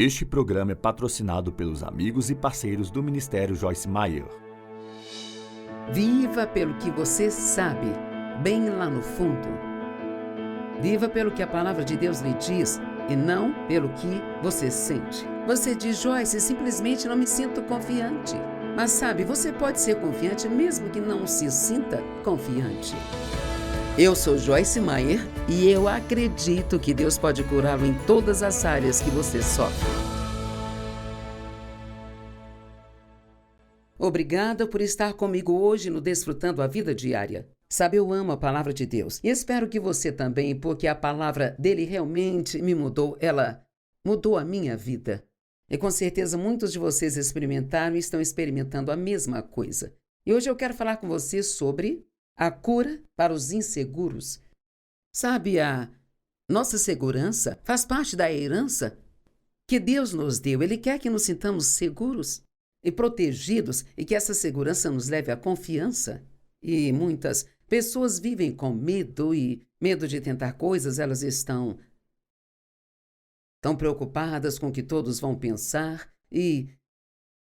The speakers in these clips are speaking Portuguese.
Este programa é patrocinado pelos amigos e parceiros do Ministério Joyce Meyer. Viva pelo que você sabe, bem lá no fundo. Viva pelo que a palavra de Deus lhe diz e não pelo que você sente. Você diz, Joyce, simplesmente não me sinto confiante. Mas sabe, você pode ser confiante mesmo que não se sinta confiante. Eu sou Joyce Meyer e eu acredito que Deus pode curá-lo em todas as áreas que você sofre. Obrigada por estar comigo hoje no Desfrutando a Vida Diária. Sabe, eu amo a palavra de Deus e espero que você também, porque a palavra dele realmente me mudou, ela mudou a minha vida. E com certeza muitos de vocês experimentaram e estão experimentando a mesma coisa. E hoje eu quero falar com você sobre a cura para os inseguros. Sabe, a nossa segurança faz parte da herança que Deus nos deu. Ele quer que nos sintamos seguros e protegidos e que essa segurança nos leve à confiança. E muitas pessoas vivem com medo e medo de tentar coisas, elas estão tão preocupadas com o que todos vão pensar. E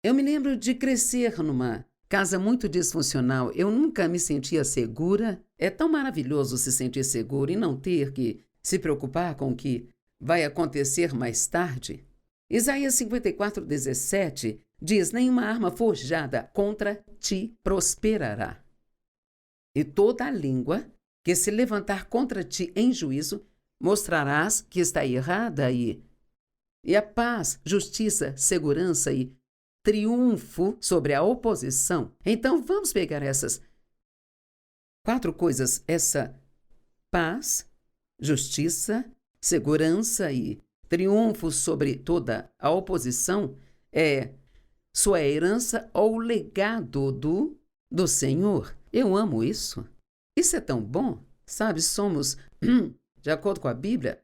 eu me lembro de crescer numa casa muito disfuncional. Eu nunca me sentia segura. É tão maravilhoso se sentir seguro e não ter que se preocupar com o que vai acontecer mais tarde. Isaías 54:17 diz, nenhuma arma forjada contra ti prosperará. E toda a língua que se levantar contra ti em juízo, mostrarás que está errada e a paz, justiça, segurança e triunfo sobre a oposição. Então vamos pegar essas 4 coisas, essa paz, justiça, segurança e triunfo sobre toda a oposição é sua herança ou legado do Senhor. Eu amo isso. Isso é tão bom. Sabe, somos, de acordo com a Bíblia,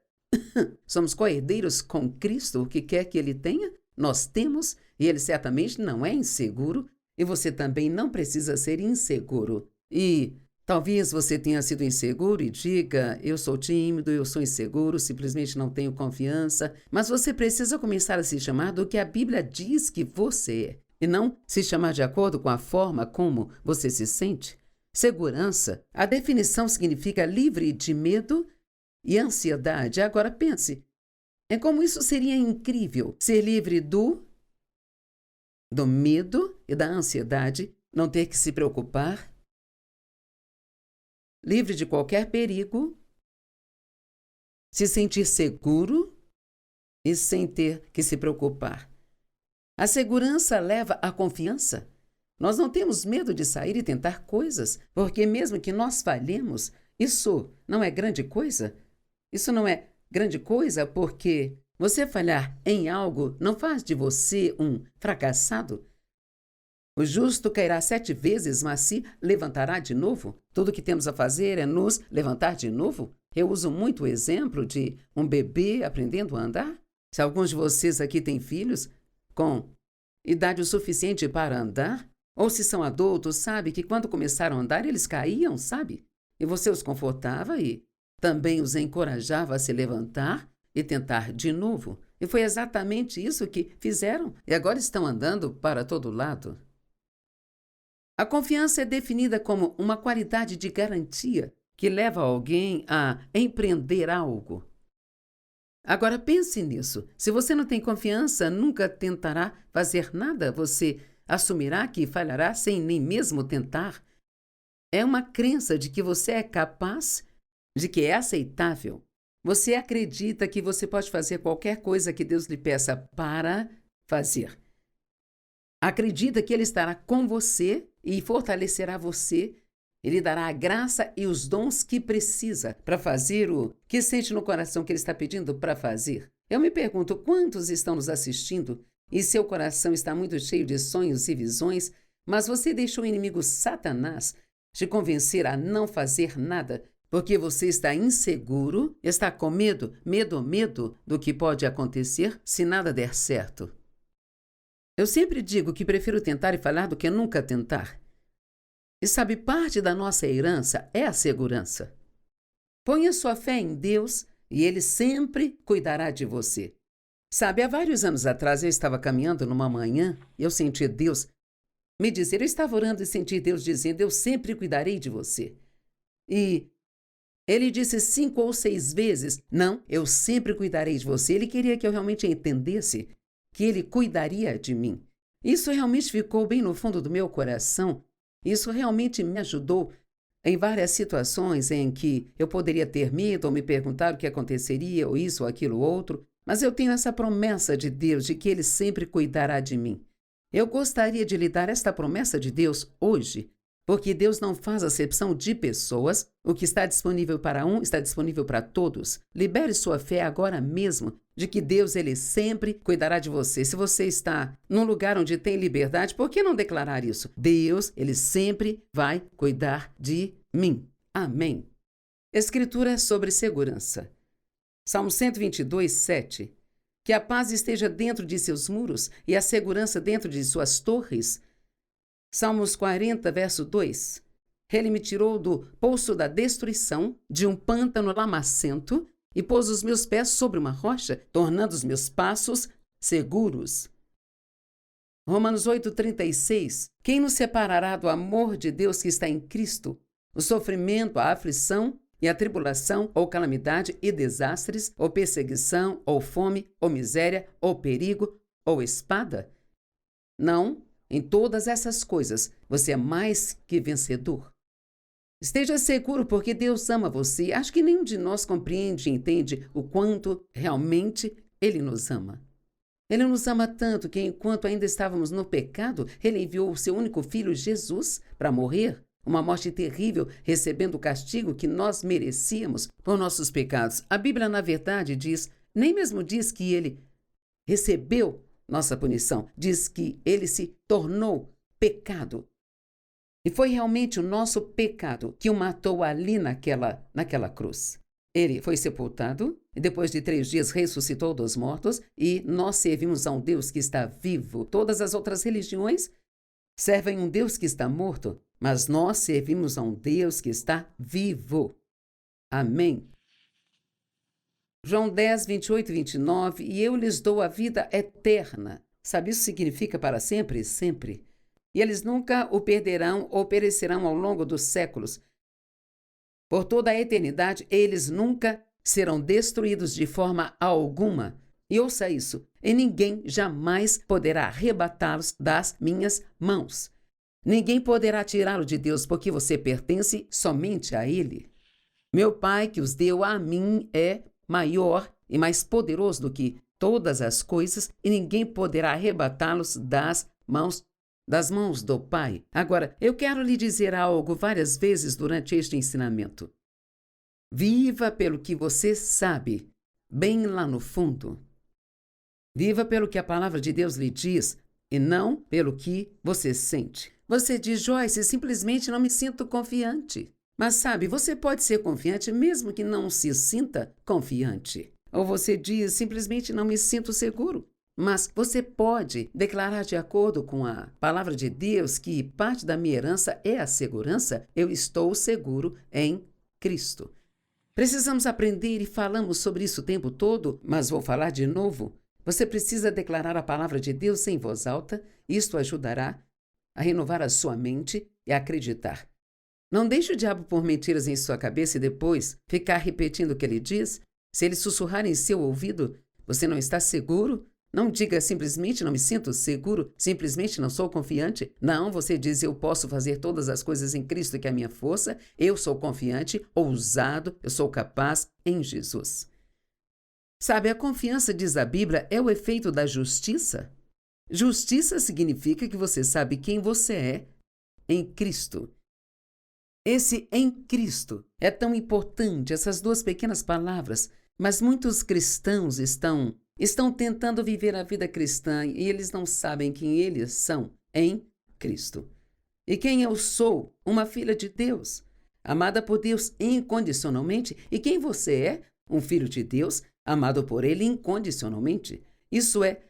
somos co-herdeiros com Cristo. O que quer que Ele tenha, nós temos, e Ele certamente não é inseguro, e você também não precisa ser inseguro. E talvez você tenha sido inseguro e diga, eu sou tímido, eu sou inseguro, simplesmente não tenho confiança, mas você precisa começar a se chamar do que a Bíblia diz que você é, e não se chamar de acordo com a forma como você se sente. Segurança, a definição significa livre de medo e ansiedade. Agora pense, em como isso seria incrível, ser livre do medo e da ansiedade, não ter que se preocupar, livre de qualquer perigo, se sentir seguro e sem ter que se preocupar. A segurança leva à confiança. Nós não temos medo de sair e tentar coisas, porque mesmo que nós falhemos, isso não é grande coisa. Isso não é grande coisa porque você falhar em algo não faz de você um fracassado. O justo cairá 7 vezes, mas se levantará de novo. Tudo o que temos a fazer é nos levantar de novo. Eu uso muito o exemplo de um bebê aprendendo a andar. Se alguns de vocês aqui têm filhos com idade o suficiente para andar, ou se são adultos, sabe que quando começaram a andar eles caíam, sabe? E você os confortava e também os encorajava a se levantar e tentar de novo. E foi exatamente isso que fizeram e agora estão andando para todo lado. A confiança é definida como uma qualidade de garantia que leva alguém a empreender algo. Agora pense nisso. Se você não tem confiança, nunca tentará fazer nada. Você assumirá que falhará sem nem mesmo tentar. É uma crença de que você é capaz, de que é aceitável. Você acredita que você pode fazer qualquer coisa que Deus lhe peça para fazer. Acredita que Ele estará com você e fortalecerá você. Ele dará a graça e os dons que precisa para fazer o que sente no coração que Ele está pedindo para fazer. Eu me pergunto, quantos estão nos assistindo e seu coração está muito cheio de sonhos e visões, mas você deixou o inimigo Satanás te convencer a não fazer nada, porque você está inseguro, está com medo do que pode acontecer se nada der certo. Eu sempre digo que prefiro tentar e falhar do que nunca tentar. E sabe, parte da nossa herança é a segurança. Ponha sua fé em Deus e Ele sempre cuidará de você. Sabe, há vários anos atrás eu estava caminhando numa manhã e eu senti Deus me dizer, eu estava orando e senti Deus dizendo, eu sempre cuidarei de você. E ele disse 5 ou 6 vezes, não, eu sempre cuidarei de você. Ele queria que eu realmente entendesse que ele cuidaria de mim. Isso realmente ficou bem no fundo do meu coração. Isso realmente me ajudou em várias situações em que eu poderia ter medo ou me perguntar o que aconteceria, ou isso ou aquilo ou outro. Mas eu tenho essa promessa de Deus de que Ele sempre cuidará de mim. Eu gostaria de lhe dar esta promessa de Deus hoje, porque Deus não faz acepção de pessoas. O que está disponível para um está disponível para todos. Libere sua fé agora mesmo de que Deus, Ele sempre cuidará de você. Se você está num lugar onde tem liberdade, por que não declarar isso? Deus, Ele sempre vai cuidar de mim. Amém. Escritura sobre segurança. Salmo 122, 7. Que a paz esteja dentro de seus muros e a segurança dentro de suas torres. Salmos 40, verso 2. Ele me tirou do poço da destruição, de um pântano lamacento, e pôs os meus pés sobre uma rocha, tornando os meus passos seguros. Romanos 8,36. Quem nos separará do amor de Deus que está em Cristo? O sofrimento, a aflição e a tribulação, ou calamidade e desastres, ou perseguição, ou fome, ou miséria, ou perigo, ou espada? Não, em todas essas coisas você é mais que vencedor. Esteja seguro porque Deus ama você. Acho que nenhum de nós compreende e entende o quanto realmente Ele nos ama. Ele nos ama tanto que enquanto ainda estávamos no pecado, Ele enviou o seu único filho, Jesus, para morrer. Uma morte terrível, recebendo o castigo que nós merecíamos por nossos pecados. A Bíblia, na verdade, nem mesmo diz que ele recebeu nossa punição. Diz que ele se tornou pecado. E foi realmente o nosso pecado que o matou ali naquela cruz. Ele foi sepultado e depois de 3 dias ressuscitou dos mortos e nós servimos a um Deus que está vivo. Todas as outras religiões servem um Deus que está morto, mas nós servimos a um Deus que está vivo. Amém. João 10, 28 e 29, e eu lhes dou a vida eterna. Sabe, isso significa para sempre e sempre. E eles nunca o perderão ou perecerão ao longo dos séculos. Por toda a eternidade, eles nunca serão destruídos de forma alguma. E ouça isso, e ninguém jamais poderá arrebatá-los das minhas mãos. Ninguém poderá tirá-lo de Deus, porque você pertence somente a Ele. Meu Pai, que os deu a mim, é maior e mais poderoso do que todas as coisas, e ninguém poderá arrebatá-los das mãos do Pai. Agora, eu quero lhe dizer algo várias vezes durante este ensinamento. Viva pelo que você sabe, bem lá no fundo. Viva pelo que a palavra de Deus lhe diz e não pelo que você sente. Você diz, Joyce, simplesmente não me sinto confiante. Mas sabe, você pode ser confiante mesmo que não se sinta confiante. Ou você diz, simplesmente não me sinto seguro. Mas você pode declarar de acordo com a palavra de Deus que parte da minha herança é a segurança. Eu estou seguro em Cristo. Precisamos aprender e falamos sobre isso o tempo todo, mas vou falar de novo. Você precisa declarar a palavra de Deus em voz alta. Isto ajudará a renovar a sua mente e a acreditar. Não deixe o diabo pôr mentiras em sua cabeça e depois ficar repetindo o que ele diz. Se ele sussurrar em seu ouvido, você não está seguro? Não diga simplesmente não me sinto seguro, simplesmente não sou confiante. Não, você diz eu posso fazer todas as coisas em Cristo que é a minha força. Eu sou confiante, ousado, eu sou capaz em Jesus. Sabe, a confiança, diz a Bíblia, é o efeito da justiça. Justiça significa que você sabe quem você é em Cristo. Esse em Cristo é tão importante, essas 2 pequenas palavras, mas muitos cristãos estão tentando viver a vida cristã e eles não sabem quem eles são em Cristo. E quem eu sou? Uma filha de Deus, amada por Deus incondicionalmente. E quem você é? Um filho de Deus, amado por Ele incondicionalmente. Isso é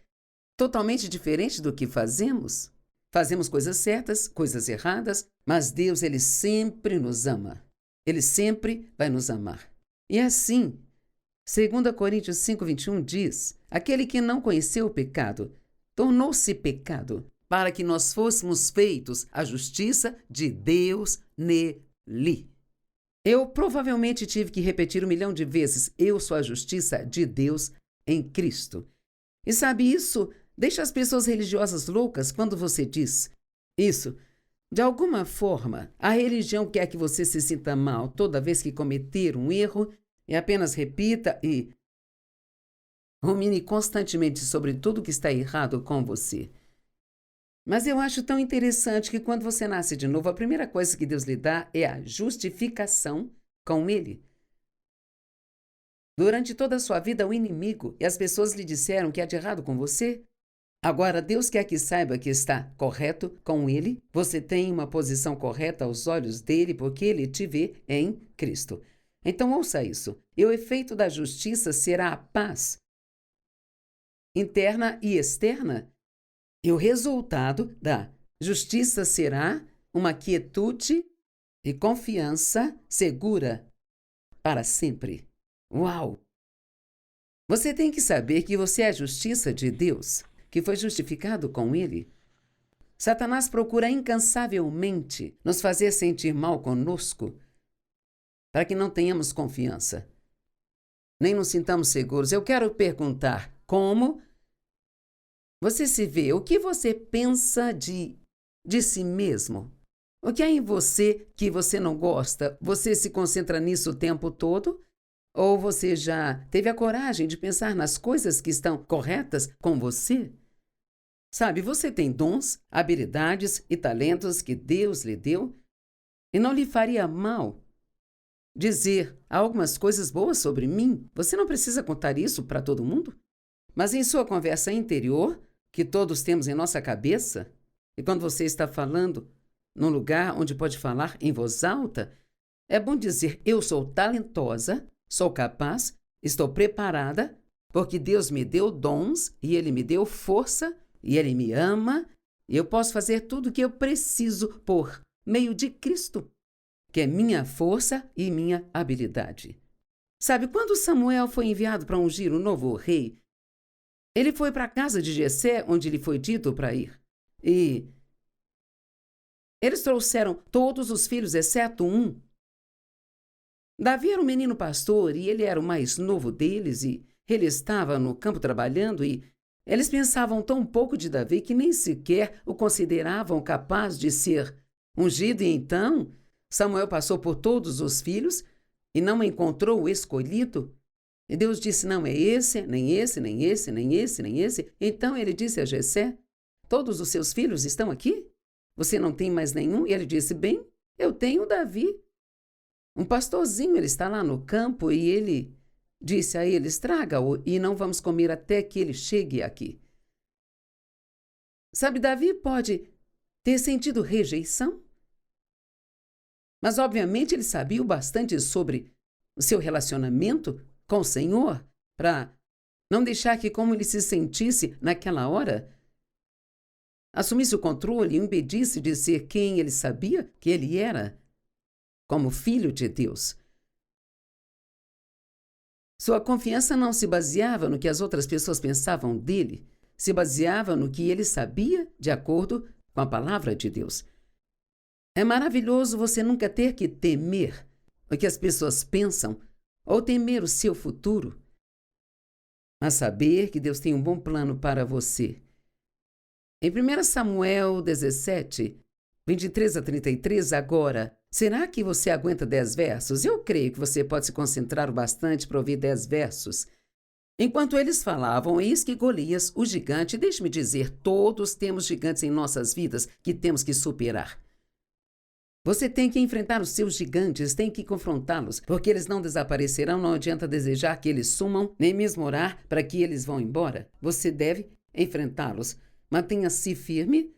totalmente diferente do que fazemos. Fazemos coisas certas, coisas erradas, mas Deus, Ele sempre nos ama. Ele sempre vai nos amar. E assim, 2 Coríntios 5:21 diz, aquele que não conheceu o pecado, tornou-se pecado, para que nós fôssemos feitos a justiça de Deus nele. Eu provavelmente tive que repetir 1.000.000 de vezes: eu sou a justiça de Deus em Cristo. E sabe, isso deixa as pessoas religiosas loucas quando você diz isso. De alguma forma, a religião quer que você se sinta mal toda vez que cometer um erro e apenas repita e rumine constantemente sobre tudo que está errado com você. Mas eu acho tão interessante que quando você nasce de novo, a primeira coisa que Deus lhe dá é a justificação com Ele. Durante toda a sua vida, o inimigo e as pessoas lhe disseram que há de errado com você. Agora, Deus quer que saiba que está correto com Ele. Você tem uma posição correta aos olhos dele porque Ele te vê em Cristo. Então, ouça isso. E o efeito da justiça será a paz interna e externa. E o resultado da justiça será uma quietude e confiança segura para sempre. Uau! Você tem que saber que você é a justiça de Deus, que foi justificado com Ele. Satanás procura incansavelmente nos fazer sentir mal conosco, para que não tenhamos confiança, nem nos sintamos seguros. Eu quero perguntar: como você se vê? O que você pensa de si mesmo? O que há em você que você não gosta? Você se concentra nisso o tempo todo? Ou você já teve a coragem de pensar nas coisas que estão corretas com você? Sabe, você tem dons, habilidades e talentos que Deus lhe deu, e não lhe faria mal dizer algumas coisas boas sobre mim. Você não precisa contar isso para todo mundo. Mas em sua conversa interior, que todos temos em nossa cabeça, e quando você está falando num lugar onde pode falar em voz alta, é bom dizer: eu sou talentosa, sou capaz, estou preparada, porque Deus me deu dons e Ele me deu força e Ele me ama, e eu posso fazer tudo o que eu preciso por meio de Cristo, que é minha força e minha habilidade. Sabe, quando Samuel foi enviado para ungir o novo rei, ele foi para a casa de Jessé, onde lhe foi dito para ir. E eles trouxeram todos os filhos, exceto um. Davi era um menino pastor e ele era o mais novo deles, e ele estava no campo trabalhando, e eles pensavam tão pouco de Davi que nem sequer o consideravam capaz de ser ungido. E então Samuel passou por todos os filhos e não encontrou o escolhido. E Deus disse: não é esse, nem esse, nem esse, nem esse, nem esse. Então ele disse a Jessé: todos os seus filhos estão aqui? Você não tem mais nenhum? E ele disse: bem, eu tenho Davi. Um pastorzinho, ele está lá no campo, e ele disse a eles: traga-o e não vamos comer até que ele chegue aqui. Sabe, Davi pode ter sentido rejeição, mas obviamente ele sabia o bastante sobre o seu relacionamento com o Senhor para não deixar que, como ele se sentisse naquela hora, assumisse o controle e o impedisse de ser quem ele sabia que ele era, como filho de Deus. Sua confiança não se baseava no que as outras pessoas pensavam dele, se baseava no que ele sabia de acordo com a palavra de Deus. É maravilhoso você nunca ter que temer o que as pessoas pensam ou temer o seu futuro, mas saber que Deus tem um bom plano para você. Em 1 Samuel 17, 23 a 33, agora, será que você aguenta 10 versos? Eu creio que você pode se concentrar o bastante para ouvir 10 versos. Enquanto eles falavam, eis que Golias, o gigante, deixe-me dizer, todos temos gigantes em nossas vidas que temos que superar. Você tem que enfrentar os seus gigantes, tem que confrontá-los, porque eles não desaparecerão. Não adianta desejar que eles sumam, nem mesmo orar para que eles vão embora. Você deve enfrentá-los. Mantenha-se firme,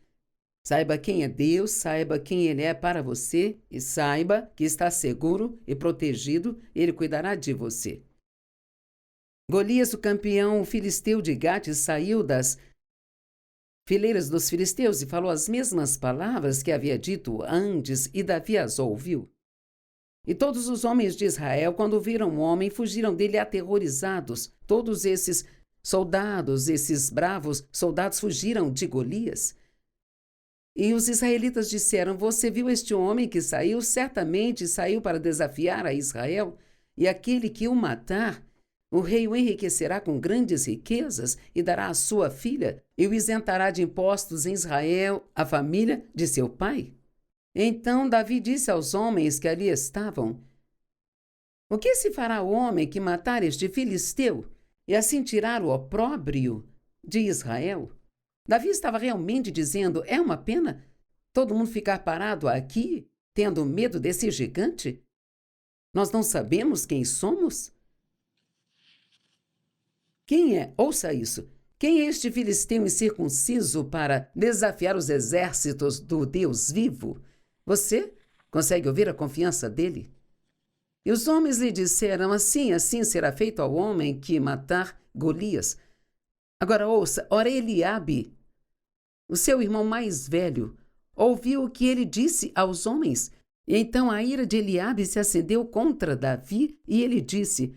saiba quem é Deus, saiba quem Ele é para você e saiba que está seguro e protegido, Ele cuidará de você. Golias, o campeão, o filisteu de Gate, saiu das fileiras dos filisteus e falou as mesmas palavras que havia dito antes, e Davi as ouviu. E todos os homens de Israel, quando viram o homem, fugiram dele aterrorizados. Todos esses soldados, esses bravos soldados fugiram de Golias. E os israelitas disseram: você viu este homem que saiu? Certamente saiu para desafiar a Israel. E aquele que o matar, o rei o enriquecerá com grandes riquezas e dará a sua filha e o isentará de impostos em Israel, a família de seu pai. Então Davi disse aos homens que ali estavam: o que se fará o homem que matar este filisteu e assim tirar o opróbrio de Israel? Davi estava realmente dizendo: é uma pena todo mundo ficar parado aqui, tendo medo desse gigante? Nós não sabemos quem somos? Quem é? Ouça isso. Quem é este filisteu incircunciso para desafiar os exércitos do Deus vivo? Você consegue ouvir a confiança dele? E os homens lhe disseram: assim será feito ao homem que matar Golias. Agora ouça, ora Eliabe, o seu irmão mais velho, ouviu o que ele disse aos homens. E então a ira de Eliabe se acendeu contra Davi e ele disse: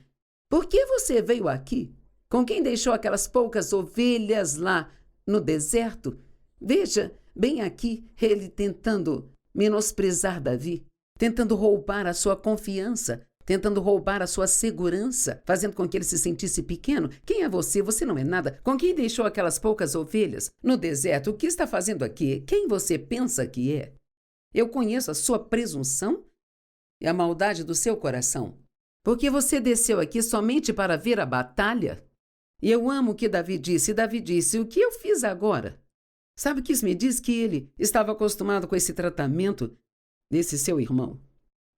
por que você veio aqui? Com quem deixou aquelas poucas ovelhas lá no deserto? Veja, bem aqui, ele tentando menosprezar Davi, tentando roubar a sua confiança, tentando roubar a sua segurança, fazendo com que ele se sentisse pequeno. Quem é você? Você não é nada. Com quem deixou aquelas poucas ovelhas no deserto? O que está fazendo aqui? Quem você pensa que é? Eu conheço a sua presunção e a maldade do seu coração, porque você desceu aqui somente para ver a batalha. E eu amo o que Davi disse. Davi disse: o que eu fiz agora? Sabe o que isso me diz? Que ele estava acostumado com esse tratamento desse seu irmão.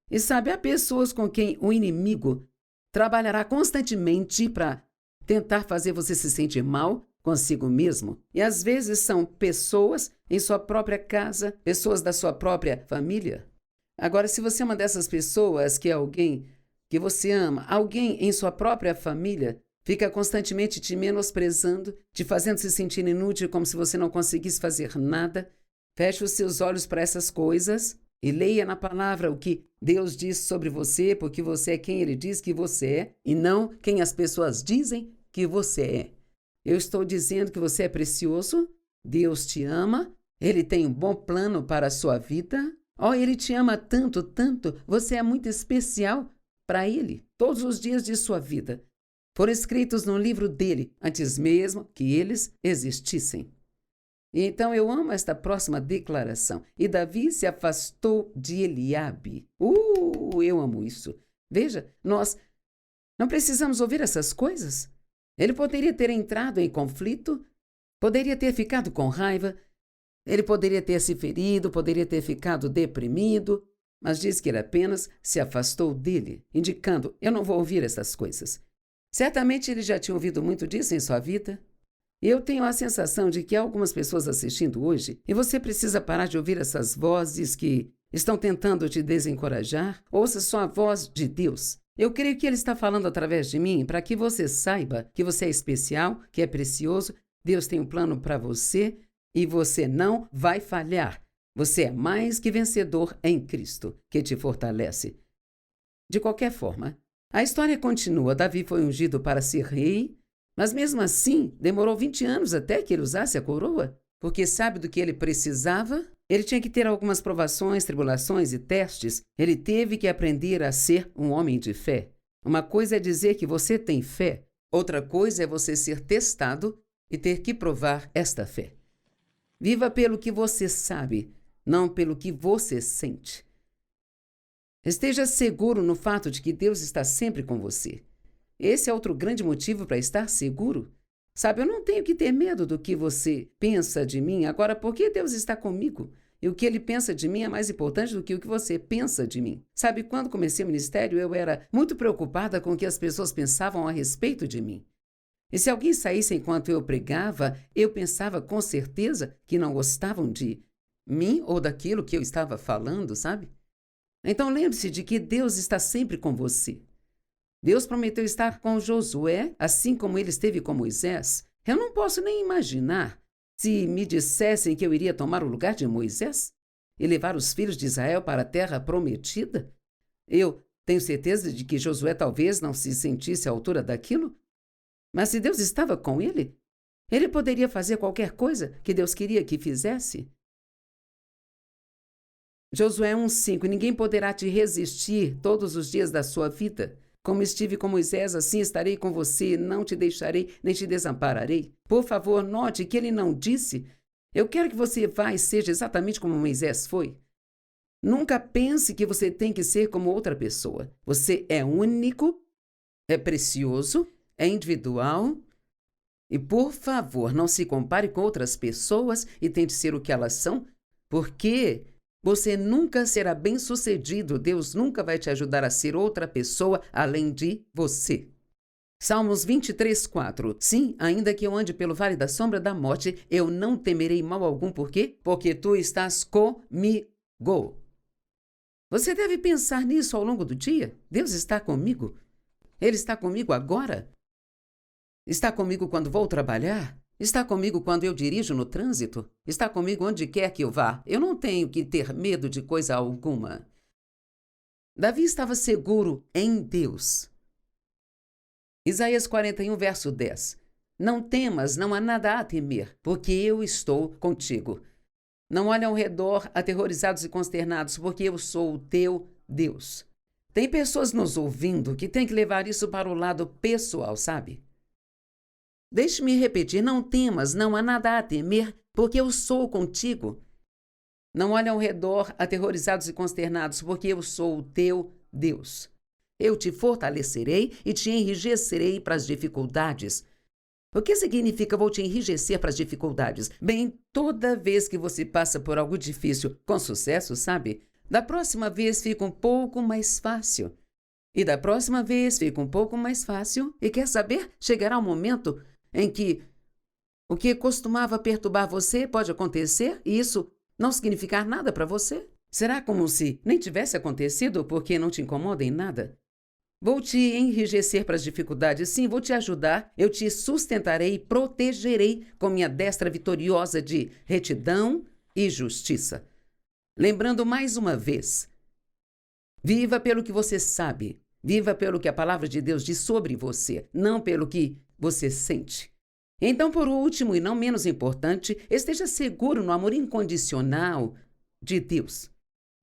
E sabe, há pessoas com quem o inimigo trabalhará constantemente para tentar fazer você se sentir mal consigo mesmo. E às vezes são pessoas em sua própria casa, pessoas da sua própria família. Agora, se você é uma dessas pessoas que é alguém que você ama, alguém em sua própria família, fica constantemente te menosprezando, te fazendo se sentir inútil, como se você não conseguisse fazer nada, feche os seus olhos para essas coisas e leia na palavra o que Deus diz sobre você, porque você é quem Ele diz que você é e não quem as pessoas dizem que você é. Eu estou dizendo que você é precioso, Deus te ama, Ele tem um bom plano para a sua vida. Ele te ama tanto, tanto, você é muito especial para Ele. Todos os dias de sua vida foram escritos no livro dele, antes mesmo que eles existissem. E então eu amo esta próxima declaração. E Davi se afastou de Eliabe. Eu amo isso. Veja, nós não precisamos ouvir essas coisas. Ele poderia ter entrado em conflito, poderia ter ficado com raiva, ele poderia ter se ferido, poderia ter ficado deprimido, mas diz que ele apenas se afastou dele, indicando: eu não vou ouvir essas coisas. Certamente ele já tinha ouvido muito disso em sua vida. Eu tenho a sensação de que há algumas pessoas assistindo hoje e você precisa parar de ouvir essas vozes que estão tentando te desencorajar. Ouça só a voz de Deus. Eu creio que Ele está falando através de mim para que você saiba que você é especial, que é precioso. Deus tem um plano para você e você não vai falhar. Você é mais que vencedor em Cristo, que te fortalece. De qualquer forma, a história continua. Davi foi ungido para ser rei, mas mesmo assim demorou 20 anos até que ele usasse a coroa, porque sabe do que ele precisava? Ele tinha que ter algumas provações, tribulações e testes. Ele teve que aprender a ser um homem de fé. Uma coisa é dizer que você tem fé, outra coisa é você ser testado e ter que provar esta fé. Viva pelo que você sabe, não pelo que você sente. Esteja seguro no fato de que Deus está sempre com você. Esse é outro grande motivo para estar seguro. Sabe, eu não tenho que ter medo do que você pensa de mim agora, porque Deus está comigo. E o que Ele pensa de mim é mais importante do que o que você pensa de mim. Sabe, quando comecei o ministério, eu era muito preocupada com o que as pessoas pensavam a respeito de mim. E se alguém saísse enquanto eu pregava, eu pensava com certeza que não gostavam de mim ou daquilo que eu estava falando, sabe? Então lembre-se de que Deus está sempre com você. Deus prometeu estar com Josué, assim como ele esteve com Moisés. Eu não posso nem imaginar se me dissessem que eu iria tomar o lugar de Moisés e levar os filhos de Israel para a terra prometida. Eu tenho certeza de que Josué talvez não se sentisse à altura daquilo. Mas se Deus estava com ele, ele poderia fazer qualquer coisa que Deus queria que fizesse. Josué 1:5. Ninguém poderá te resistir todos os dias da sua vida. Como estive com Moisés, assim estarei com você, não te deixarei, nem te desampararei. Por favor, note que ele não disse: eu quero que você vá e seja exatamente como Moisés foi. Nunca pense que você tem que ser como outra pessoa. Você é único, é precioso, é individual. E, por favor, não se compare com outras pessoas e tente ser o que elas são, porque você nunca será bem-sucedido. Deus nunca vai te ajudar a ser outra pessoa além de você. Salmos 23:4. Sim, ainda que eu ande pelo vale da sombra da morte, eu não temerei mal algum. Por quê? Porque tu estás comigo. Você deve pensar nisso ao longo do dia. Deus está comigo. Ele está comigo agora. Está comigo quando vou trabalhar. Está comigo quando eu dirijo no trânsito. Está comigo onde quer que eu vá. Eu não tenho que ter medo de coisa alguma. Davi estava seguro em Deus. Isaías 41, verso 10. Não temas, não há nada a temer, porque eu estou contigo. Não olhe ao redor, aterrorizados e consternados, porque eu sou o teu Deus. Tem pessoas nos ouvindo que têm que levar isso para o lado pessoal, sabe? Deixe-me repetir, não temas, não há nada a temer, porque eu sou contigo. Não olhe ao redor, aterrorizados e consternados, porque eu sou o teu Deus. Eu te fortalecerei e te enrijecerei para as dificuldades. O que significa vou te enrijecer para as dificuldades? Bem, toda vez que você passa por algo difícil com sucesso, sabe? Da próxima vez fica um pouco mais fácil. E da próxima vez fica um pouco mais fácil. E quer saber? Chegará um momento em que o que costumava perturbar você pode acontecer e isso não significar nada para você. Será como se nem tivesse acontecido porque não te incomoda em nada? Vou te enrijecer para as dificuldades, sim, vou te ajudar, eu te sustentarei e protegerei com minha destra vitoriosa de retidão e justiça. Lembrando mais uma vez, viva pelo que você sabe, viva pelo que a palavra de Deus diz sobre você, não pelo que você sente. Então, por último e não menos importante, esteja seguro no amor incondicional de Deus.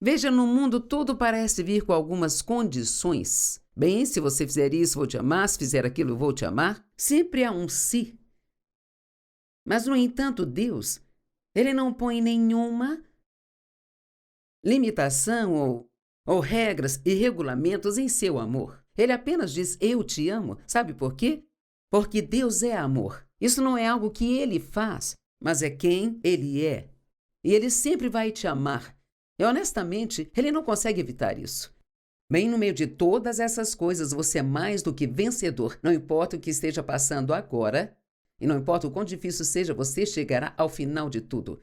Veja, no mundo tudo parece vir com algumas condições. Bem, se você fizer isso, vou te amar. Se fizer aquilo, eu vou te amar. Sempre há um se. Mas, no entanto, Deus, Ele não põe nenhuma limitação ou regras e regulamentos em seu amor. Ele apenas diz, eu te amo. Sabe por quê? Porque Deus é amor. Isso não é algo que Ele faz, mas é quem Ele é. E Ele sempre vai te amar. E, honestamente, Ele não consegue evitar isso. Bem, no meio de todas essas coisas, você é mais do que vencedor. Não importa o que esteja passando agora, e não importa o quão difícil seja, você chegará ao final de tudo.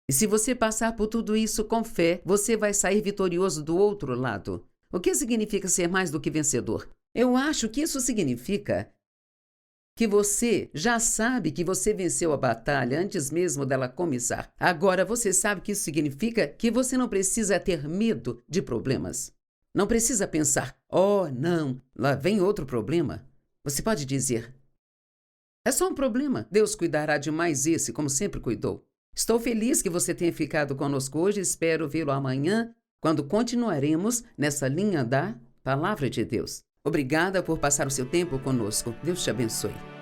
E se você passar por tudo isso com fé, você vai sair vitorioso do outro lado. O que significa ser mais do que vencedor? Eu acho que isso significa que você já sabe que você venceu a batalha antes mesmo dela começar. Agora você sabe que isso significa que você não precisa ter medo de problemas. Não precisa pensar, oh não, lá vem outro problema. Você pode dizer, é só um problema, Deus cuidará de mais esse, como sempre cuidou. Estou feliz que você tenha ficado conosco hoje e espero vê-lo amanhã, quando continuaremos nessa linha da Palavra de Deus. Obrigada por passar o seu tempo conosco. Deus te abençoe.